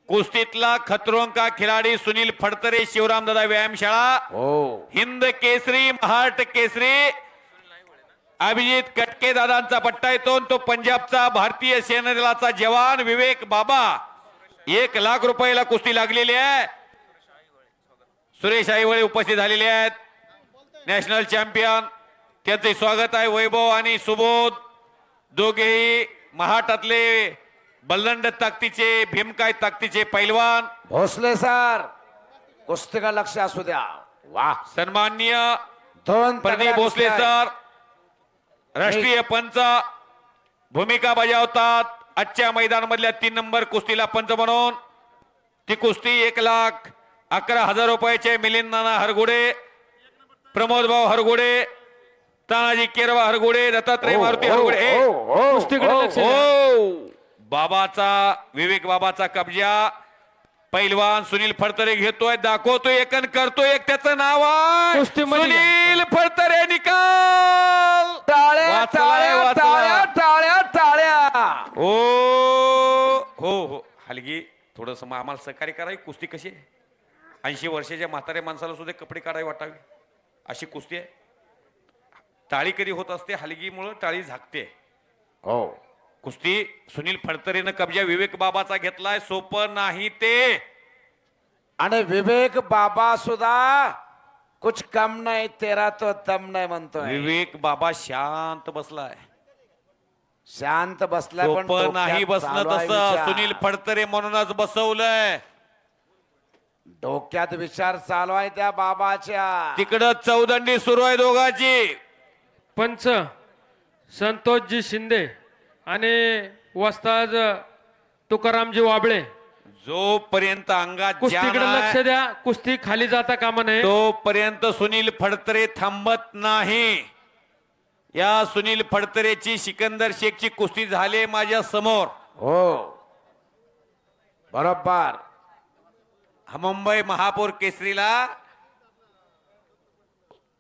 कुस्तीतला खतरों का खिलाडी सुनील फडतरे शिवराम दादा व्यायामशाळा हो हिंद केसरी महाराष्ट्र केसरी अभिजित कटके दादांचा पट्टा येतो तो पंजाबचा भारतीय सेना दलाचा जवान विवेक बाबा 1,00,000 रुपयाला कुस्ती लागलेली आहे. सुरेश आईवळे उपस्थित झालेले आहेत. नॅशनल चॅम्पियन त्यांचे स्वागत आहे. वैभव आणि सुबोध दोघेही महाटातले बल्लंड ताकदीचे भीमकाय ताकदीचे पैलवान. भोसले सर कुस्ती का लक्ष असू द्या. वाह सन्माननीय दोन प्रदीप भोसले सर राष्ट्रीय पंच भूमिका बजावतात. आजच्या मैदानामधल्या 3 नंबर कुस्तीला पंच म्हणून ती कुस्ती 1,11,000 रुपयाचे मिलिंद नाना हरगुडे, प्रमोद भाऊ हरगुडे, तानाजी केरवा हरगुडे, दत्तात्रय मारुती हरगुडे. बाबाचा विवेक बाबाचा कब्जा पैलवान सुनील फडतरे घेतोय, दाखवतोय एकन करतोय एक. त्याचं नाव आहे सुनील फडतरे. निकाल टाळ्या टाळ्या टाळ्या टाळ्या टाळ्या. हो हो हो हलगी थोडस आम्हाला सहकार्य करावी. कुस्ती कशी आहे 80 वर्षाच्या म्हाताऱ्या माणसाला सुद्धा कपडे काढावे वाटावे अशी कुस्ती आहे. टाळी कधी होत असते हलगीमुळे टाळी झाकते. हो कुस्ती सुनील फडतरेनं कब्जा विवेक बाबाचा घेतलाय. सोपं नाही ते. आणि विवेक बाबा सुद्धा कुछ कम नाही तेरा तो दम नाही म्हणतोय. विवेक बाबा शांत बसलाय. शांत बसलाय पण सोपं नाही डोक्यात बसणं चालू आहे तसं. विचार. सुनील फडतरे म्हणूनच बसवलंय. डोक्यात विचार चालू आहे त्या बाबाच्या. तिकडं चौदंडी सुरू आहे दोघांची. पंच संतोषजी शिंदे आणि वस्ताद तुकारामजी वाबळे जोपर्यंत अंगात जान कुस्तीकडे लक्ष आहे, द्या. कुस्ती खाली जाता कामा नये. तोपर्यंत सुनील फडतरे थांबत नाही. या सुनील फडतरेची सिकंदर शेखची कुस्ती झाली माझ्या समोर. हो बरोबर. हा मुंबई महापौर केसरीला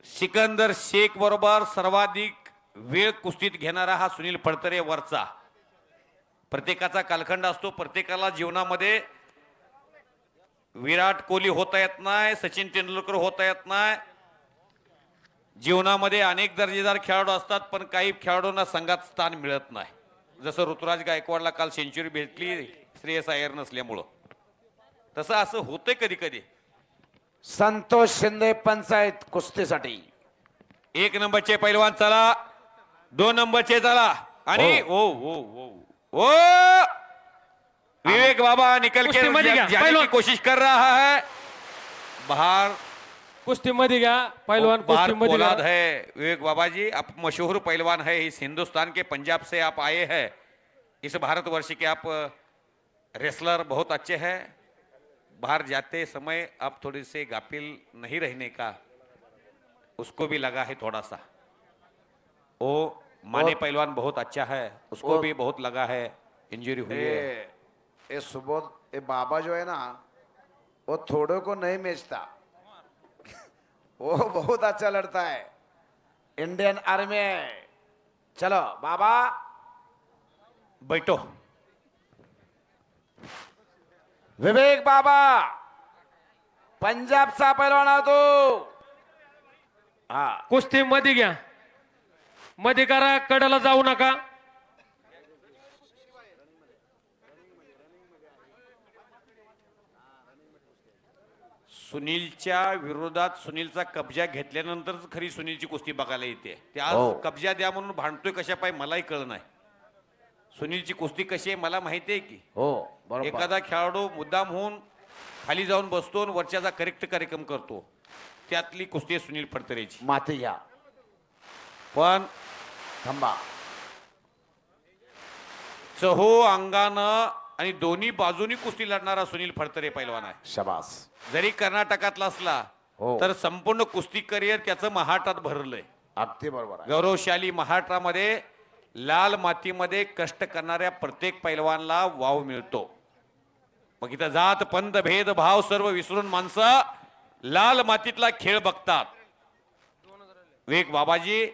सिकंदर शेख बरोबर सर्वाधिक वेळ कुस्तीत घेणारा हा सुनील फडतरे वरचा. प्रत्येकाचा कालखंड असतो. प्रत्येकाला जीवनामध्ये विराट कोहली होता येत नाही, सचिन तेंडुलकर होता येत नाही. जीवनामध्ये अनेक दर्जेदार खेळाडू असतात पण काही खेळाडूंना संघात स्थान मिळत नाही. जसं ऋतुराज गायकवाडला काल सेंचुरी भेटली श्रेयस अय्यर नसल्यामुळं. तसं असं होतंय कधी कधी. संतोष शिंदे पंचायत कुस्तीसाठी 1 नंबरचे पैलवान चला, 2 नंबरचे चला आणि ओ ओ ओ ओ विवेक बाबा निकल के कुस्तीमध्ये घ्या, जाने की पैलवान. कोशिश कर रहा है. बाहर कुस्ती मध्ये घ्या पैलवान. बाहर कुस्ती मध्ये पोलाद घ्या. है. विवेक बाबा जी आप मशहूर पैलवान है. इस हिंदुस्तान के पंजाब से आप आए हैं. इस भारतवर्ष के आप रेसलर बहुत अच्छे हैं. बाहर जाते समय आप थोड़े से गाफिल नहीं रहने का उसको भी लगा है थोड़ा सा. ओ माने पहलवान बहुत अच्छा है, उसको भी बहुत लगा है इंजरी हुई है. ये सुबोध ये बाबा जो है ना वो थोड़े को नहीं बेचता. वो बहुत अच्छा लड़ता है. इंडियन आर्मी है. चलो बाबा बैठो. विवेक बाबा पंजाबचा पैलवान आहे तो. हा कुस्ती मध्ये घ्या. मध्ये करा. कडेला जाऊ नका. सुनीलच्या विरोधात सुनीलचा कब्जा घेतल्यानंतरच खरी सुनीलची कुस्ती बघायला येते. ते आज हो. कब्जा द्या म्हणून भांडतोय कशा पाय मलाही कळ नाही. सुनीलची कुस्ती कशी आहे मला माहिती आहे की. हो बरोबर. एखादा खेळाडू मुद्दाम होऊन खाली जाऊन बसतो आणि वरच्याचा करेक्ट कार्यक्रम करतो. त्यातली कुस्ती आहे सुनील फडतरेची. माती घ्या. पण थांबा. चहो अंगानं आणि दोन्ही बाजूनी कुस्ती लढणारा सुनील फडतरे पैलवान आहे. शबास. जरी कर्नाटकातला असला हो. तर संपूर्ण कुस्ती करिअर त्याचं महाराष्ट्रात भरलंय. अगदी बरोबर आहे. गौरवशाली महाराष्ट्रामध्ये लाल मातीमध्ये कष्ट करणाऱ्या प्रत्येक पैलवानला वाव मिळतो. मग इथं जात पंत भेदभाव सर्व विसरून माणसं लाल मातीतला खेळ बघतात. विवेक बाबाजी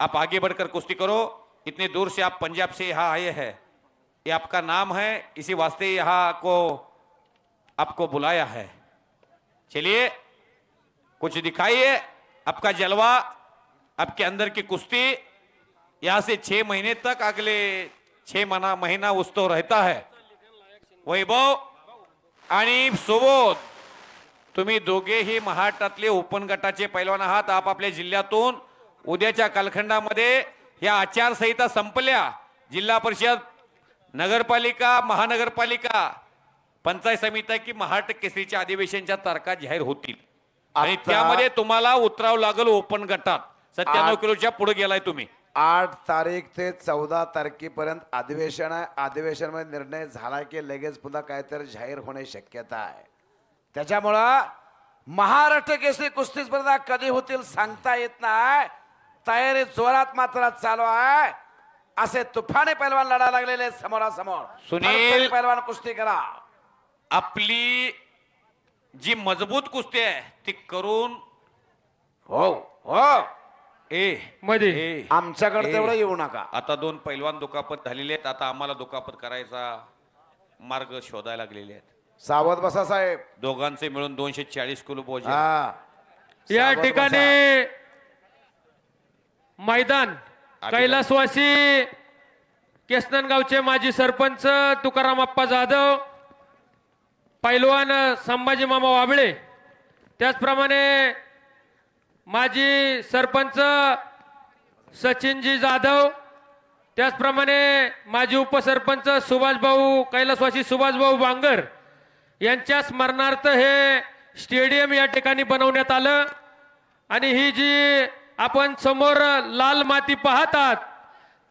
आप आगे बढ़कर कुश्ती करो. इतने दूर से आप पंजाब से यहाँ आए हैं. ये आपका नाम है, इसी वास्ते यहाँ को आपको बुलाया है। चलिए कुछ दिखाइए आपका जलवा, आपके अंदर की कुश्ती। यहां से 6 महीने तक, अगले 6 महीना उत्सव रहता है। वैभव आणि सुबोध, तुम्ही दोघेही महाराष्ट्रातले ओपन गटाचे पैलवान आहात। आपापल्या जिल्ह्यातून उद्याच्या कालखंडामध्ये या आचारसंहिता संपल्या, जिल्हा परिषद, नगरपालिका, महानगरपालिका, पंचायत समिती की महाराष्ट्र केसरीच्या अधिवेशनच्या तारखा जाहीर होतील आणि आता- त्यामध्ये तुम्हाला उतरावं लागेल ओपन गटात। 97 किलोच्या पुढे गेलाय तुम्ही। 8 तारीख ते 14 तारखेपर्यंत अधिवेशन आहे। अधिवेशन मध्ये निर्णय झाला की लगेच पुन्हा काहीतरी जाहीर होणे शक्यता आहे। त्याच्यामुळं महाराष्ट्र केसरी कुस्ती स्पर्धा कधी होतील सांगता येत नाही। तयारी जोरात मात्र चालू आहे। असे तुफाने पैलवान लढा लागलेले समोरासमोर। सुनील- पैलवान कुस्ती करा। आपली जी मजबूत कुस्ती आहे ती करून हो हो ए मध्ये ए, आमच्याकडे ए, तेवढं येऊ नका। आता 2 पैलवान दुखापत झालेले आहेत। आता आम्हाला दुखापत करायचा मार्ग शोधायला लागलेले आहेत। सावध बसा साहेब। दोघांचे मिळून 240 किलो बोज आहे। हा या सावध ठिकाणी मैदान कैलासवासी केसनगावचे माजी सरपंच तुकाराम अप्पा जाधव, पैलवान संभाजी मामा वाबळे, त्याचप्रमाणे माजी सरपंच सचिनजी जाधव, त्याचप्रमाणे माजी उपसरपंच सुभाषभाऊ कैलासवासी सुभाषभाऊ बांगर यांच्या स्मरणार्थ हे स्टेडियम या ठिकाणी बनवण्यात आलं। आणि ही जी आपण समोर लाल माती पाहतात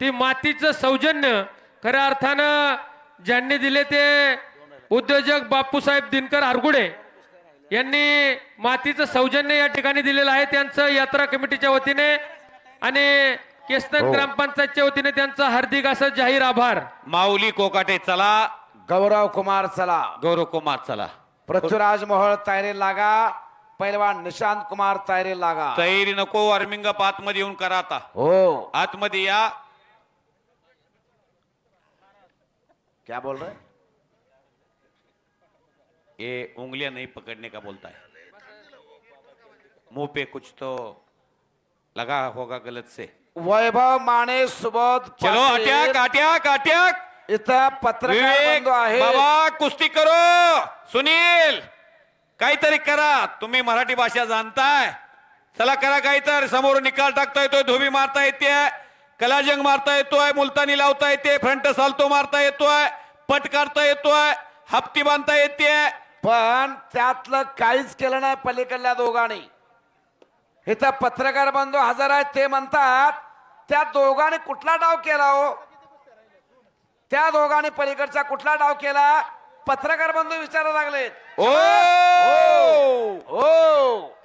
ती मातीचं सौजन्य खऱ्या अर्थानं ज्यांनी दिले ते उद्योजक बापूसाहेब दिनकर आरगुडे यांनी मातीचं सौजन्य या ठिकाणी दिलेलं आहे। त्यांचं यात्रा कमिटीच्या वतीने आणि केसनन ग्रामपंचायतच्या वतीने त्यांचा हार्दिक असं जाहीर आभार। माऊली कोकाटे चला, गौरव कुमार चला। गौरव कुमार चला, पृथ्वीराज मोहोळ तयारी लागा। पैलवान निशांत कुमार तयारी लागा। तयारी नको, अर्मिंग आतमध्ये येऊन करा। आता हो आतमध्ये या। क्या बोल रहे? ये उंगलियां नहीं पकड़ने का बोलता है, मुंह पे कुछ तो लगा होगा गलत से। वैभव माने सुबोध चलो पाटील, अटॅक अटॅक अटॅक। इथं पत्रकार विवेक बंधू आहे। बाबा कुस्ती करो। सुनील काहीतरी करा, तुम्ही मराठी भाषा जाणताय, चला करा काहीतरी। समोर निकाल टाकता येतोय, धोबी मारता येते, कलाजंग मारता येतोय, मुलतानी लावता येते, फ्रंट साल्तो मारता येतोय, पट काढता येतोय, हप्ती बांधता येते। पण त्यातलं काहीच केलं नाही पलीकडल्या दोघांनी। इथं पत्रकार बंधू हजर आहेत, ते म्हणतात त्या दोघांनी कुठला डाव केला हो? त्या दोघांनी पलीकडचा कुठला डाव केला? पत्रकार बंधू विचारायला लागलेत। ओ हो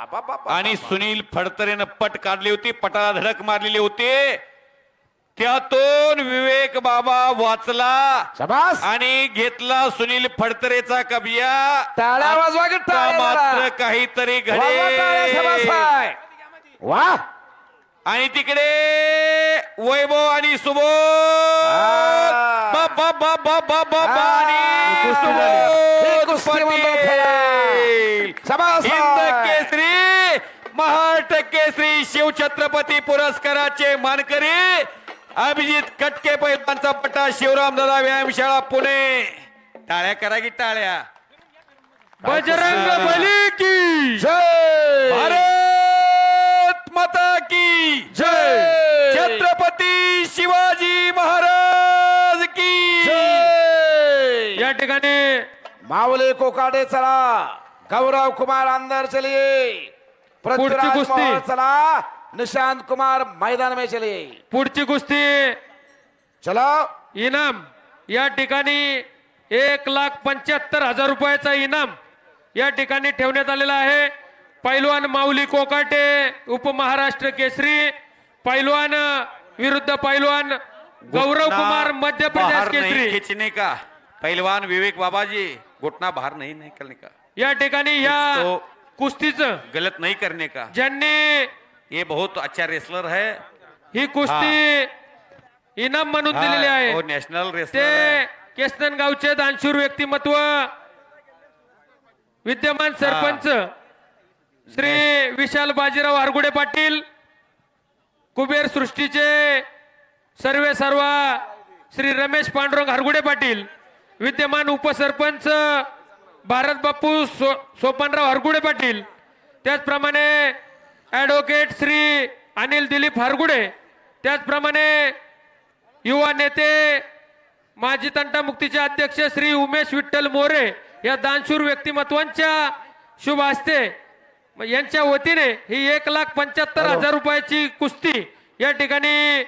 आणि सुनील फडतरेनं पट काढली होती, पटाला धडक मारलेली होती, त्यातून विवेक बाबा वाचला शाबास। आणि घेतला सुनील फडतरेचा कबिया। टाळ्या वाजवा की आता टाळ्या मात्र जरा। काहीतरी वाजवा टाळ्या, शाबास घडे आहे। वाह आणि तिकडे वैभव आणि सुबोध आ. बाबा बाबा बाबा ही कुस्ती म्हणतो खेळ। शाबास हिंद आहे। केसरी, महाराष्ट्र केसरी, शिवछत्रपती पुरस्काराचे मानकरी अभिजित कटके पैलवानचा पटा, शिवराम दादा व्यायामशाळा पुणे। टाळ्या करा की टाळ्या। बजरंग बली की जय भारत माता की जय छत्रपती शिवाजी महाराज की जय। या ठिकाणी माऊली कोकाटे चला, गौरव कुमार अंदर चलिए, पृथ्वीराज कुस्ती। मोहोळ चला, निशांत कुमार मैदान में चलिए। पुढची कुस्ती चलो इनाम या ठिकाणी 1,75,000 रुपयाचा इनाम या ठिकाणी ठेवण्यात आलेला आहे। पैलवान माऊली कोकाटे उपमहाराष्ट्र केसरी, पैलवान विरुद्ध पैलवान गौरव कुमार मध्य प्रदेश बाहर नहीं केसरी। खींचने का, पहलवान विवेक बाबा जी घुटना बाहर नहीं निकलने का, या ठिकाणी या तो- कुस्तीचं गलत नहीं करने का। ज्यांनी ये बहुत अच्छा रेसलर है, ही कुस्ती इनाम म्हणून दिलेली हाँ, आहे वो नेशनल रेसलर ते है। केसनन गावचे दानशूर व्यक्तिमत्व विद्यमान सरपंच श्री विशाल बाजीराव हरगुडे पाटील, कुबेर सृष्टीचे सर्वे सर्वा श्री रमेश पांडुरंग हरगुडे पाटील, विद्यमान उपसरपंच भारत बापू सोपानराव हरगुडे पाटील, त्याचप्रमाणे ॲडव्होकेट श्री अनिल दिलीप हरगुडे, त्याचप्रमाणे युवा नेते माजी तंटामुक्तीचे अध्यक्ष श्री उमेश विठ्ठल मोरे या दानशूर व्यक्तिमत्वांच्या शुभ हस्ते यांच्या वतीने ही 1,75,000 रुपयाची कुस्ती या ठिकाणी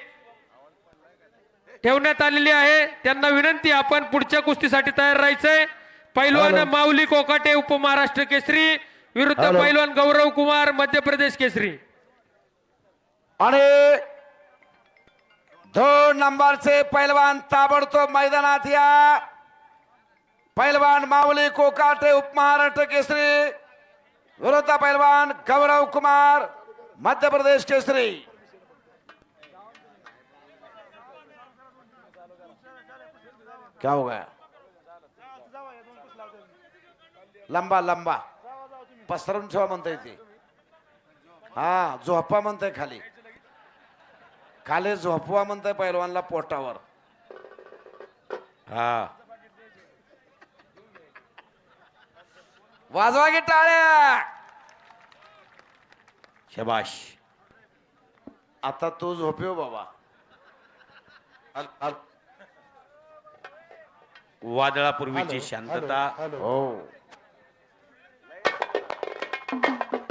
ठेवण्यात आलेली आहे. त्यांना विनंती आपण पुढच्या कुस्तीसाठी तयार राहायचंय. पैलवान माऊली कोकाटे उपमहाराष्ट्र केसरी विरुद्ध पैलवान गौरव कुमार मध्य प्रदेश केसरी. आणि 2 नंबरचे पैलवान ताबडतोब मैदानात या. पैलवान माऊली कोकाटे उपमहाराष्ट्र केसरी विरुद्ध पैलवान गौरव कुमार मध्य प्रदेश केसरी. क्या हो गया? लंबा लंबा पसरून ठेवा म्हणताय ते. हा झोपा म्हणताय खाली, खाली झोपवा म्हणताय पैलवानला पोटावर. हा वाजवा की टाळ्या. शबाश. आता तू झोपेव बाबा. वादळापूर्वीची शांतता. हो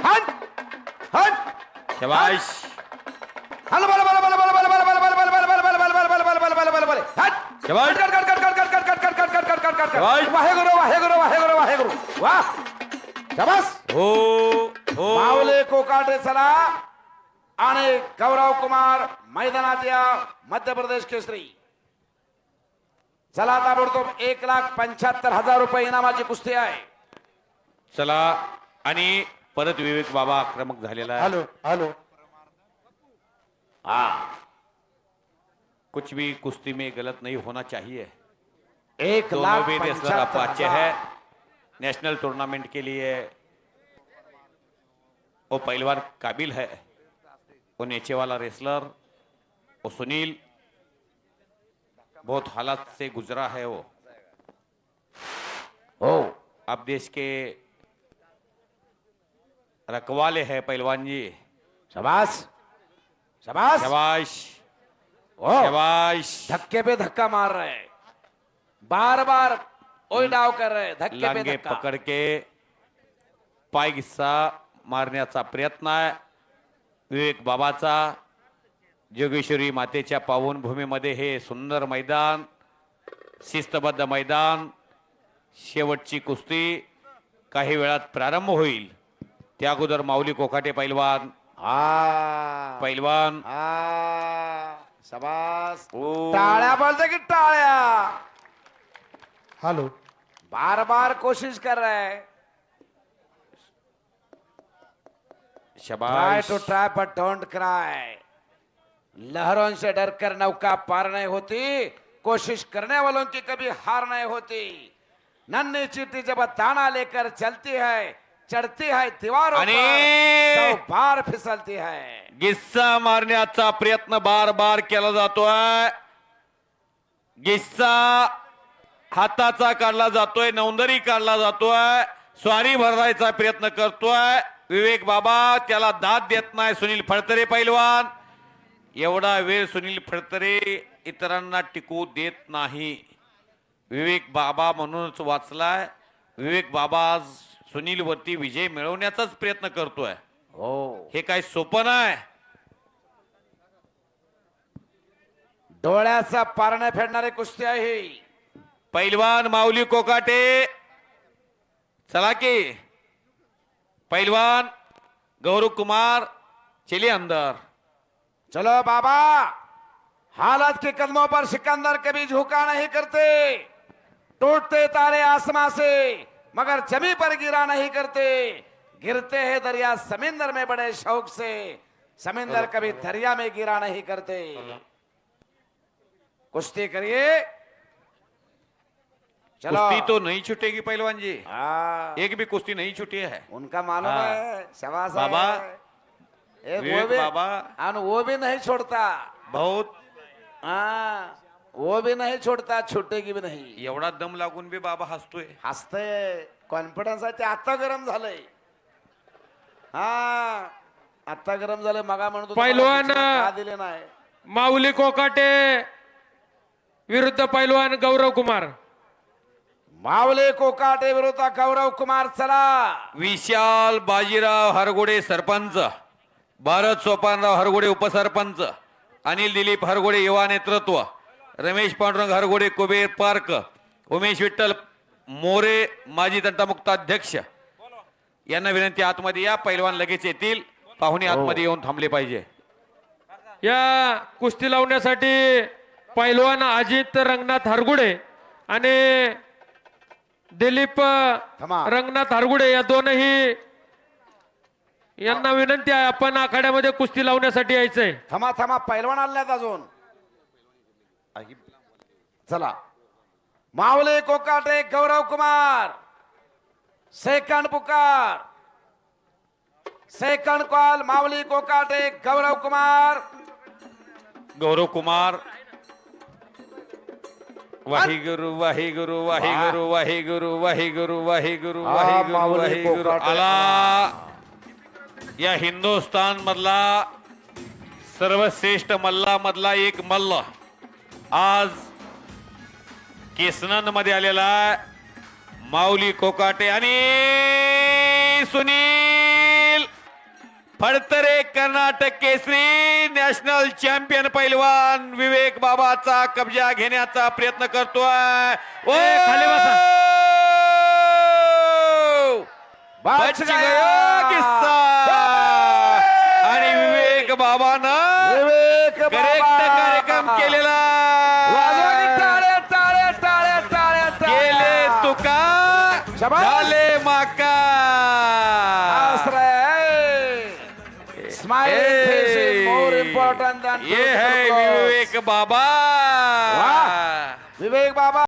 हट हट शबाश. हल बल बल बल बल बल बल बल बल बल बल बल बल बल बल बल बल बल बल हट. शबाश. कट कट कट कट कट कट कट कट कट कट कट शबाश. वाहेगुरु वाहेगुरु वाहेगुरु वाहेगुरु. वाह शाबास. हो हो. माऊली कोकाटे चला आणि गौरव कुमार मैदानात या मध्य प्रदेश केसरी. चला ताबडतोब 1,75,000 रुपये इनामाची कुस्ती आहे. चला आणि परत विवेक बाबा आक्रमक झालेला आहे. Hello hello. हाँ, कुछ भी कुश्ती में गलत नहीं होना चाहिए. 1,75,000 दोनों भी रेसलर अब अच्छे हैं नेशनल टूर्नामेंट के लिए. वो पहलवान काबिल है, वो नीचे वाला रेसलर वो सुनील बहुत हालात से गुजरा है. वो हो अब देश के रखवाले हैं पहलवान जी. शाबाश शाबाश शाबाश ओ शाबाश. धक्के पे धक्का मार रहे हैं, बार बार ओई डाव कर रहे हैं, धक्के पे लांगे धक्का. पकड के पाय गिस्सा मारण्याचा प्रयत्न आहे विवेक बाबाचा. जोगेश्वरी मातेच्या पावनभूमीमध्ये हे सुंदर मैदान, शिस्तबद्ध मैदान. शेवटची कुस्ती काही वेळात प्रारंभ होईल. त्या अगोदर माऊली कोकाटे पैलवान पैलवान शाबास. ओ. टाळ्या बोलते की टाळ्या. हेलो. बार बार कोशिश कर रहे हैं. ट्राई शबाश. To try but don't cry. लहरों से डरकर नौका पार नहीं होती, कोशिश करने वालों की कभी हार नहीं होती. नन्ही चीटी जब दाना लेकर चलती है, चढ़ती है दीवारों पर, आणि- 100 बार फिसलती है. गिस्सा मारण्याचा प्रयत्न बार बार केला जातोय. गिस्सा हाताचा काढला जातोय, नौंदरी काढला जातोय, स्वारी भरायचा प्रयत्न करतोय विवेक बाबा. त्याला दाद देत नाही सुनील फडतरे पैलवान. एवढा वेळ सुनील फडतरे इतरांना टिकू देत नाही. विवेक बाबा म्हणूनच वाचलाय. विवेक बाबा आज सुनील वरती विजय मिळवण्याचाच प्रयत्न करतोय. हो हे काय सोपं नाही. डोळ्याचा पारण्या फेडणारी कुस्ती आहे. पैलवान माऊली कोकाटे चला की. पैलवान गौरव कुमार चलिए अंदर. चलो बाबा, हालत के कदमों पर सिकंदर कभी झुका नहीं करते. टूटते तारे आसमां से मगर जमी पर गिरा नहीं करते. गिरते हैं दरिया समुंदर में बड़े शौक से, समुंदर कभी दरिया में गिरा नहीं करते. कुश्ती करिए. चलो कुश्ती तो नहीं छूटेगी पहलवान जी, हाँ, एक भी कुश्ती नहीं छूटी है। उनका मालूम हाँ। है, शाबाश बाबा, है। एक वो विवेक भी बाबा और वो भी नहीं छोड़ता। बहुत हाँ, वो भी नहीं छोड़ता, छुटेगी भी नाही. एवढा दम लागून बी बाबा हसतोय. हसते, कॉन्फिडन्स आहे ते आता गरम झालंय. हा, आता गरम झालंय. मगा म्हणतो पैलवान का दिले नाही. माऊली कोकाटे विरुद्ध पैलवान गौरव कुमार. मावले कोकाटे विरोधात गौरव कुमार. चला विशाल बाजीराव हरगोडे सरपंच, भारत सोपानराव हरगोडे उपसरपंच, अनिल दिलीप हरगोडे युवा नेतृत्व, रमेश पांडुरंग हरगोडे कुबेर पार्क, उमेश विठ्ठल मोरे माजी तंटामुक्त अध्यक्ष यांना विनंती, आतमध्ये या. पैलवान लगेच येतील. पाहुणे आतमध्ये येऊन थांबले पाहिजे. या कुस्ती लावण्यासाठी पैलवान अजित रंगनाथ हरगुडे आणि दिलीप थमा. रंगनाथ हरगुडे या दोनही यांना विनंती आहे, आपण आखाड्यामध्ये कुस्ती लावण्यासाठी यायचंय. थमा थमा, पैलवान आल्यात अजून. चला, मावले कोकाटे गौरव कुमार. सेकंड पुकार, सेकंड कॉल. मावली कोकाटे गौरव कुमार. गौरव कुमार. वाहिगुरु वाहिगुरु वाहिगुरु वाहिगुरु वाहिगुरु वाहिगुरु वाहिगुरु माऊली वाहिगुरु कोकाटे. आला. या हिंदुस्थान मधला सर्वश्रेष्ठ मल्ला मधला एक मल्ल आज केसनंद मध्ये आलेला आहे. माऊली कोकाटे आणि सुनील फडतरे कर्नाटक केसरी नॅशनल चॅम्पियन पैलवान विवेक बाबाचा कब्जा घेण्याचा प्रयत्न करतोय. ओ खाली बसा. बच गया किस्सा. आणि विवेक बाबानं विवेक करेक्ट कार्यक्रम केलेला. वाजवा की टाळ्या, टाळ्या, टाळ्या, टाळ्या, टाळ्या. केले तुका शाबास. झाले माका. Smiling face is more important than ये है beautiful clothes. विवेक बाबा. वाह. विवेक बाबा.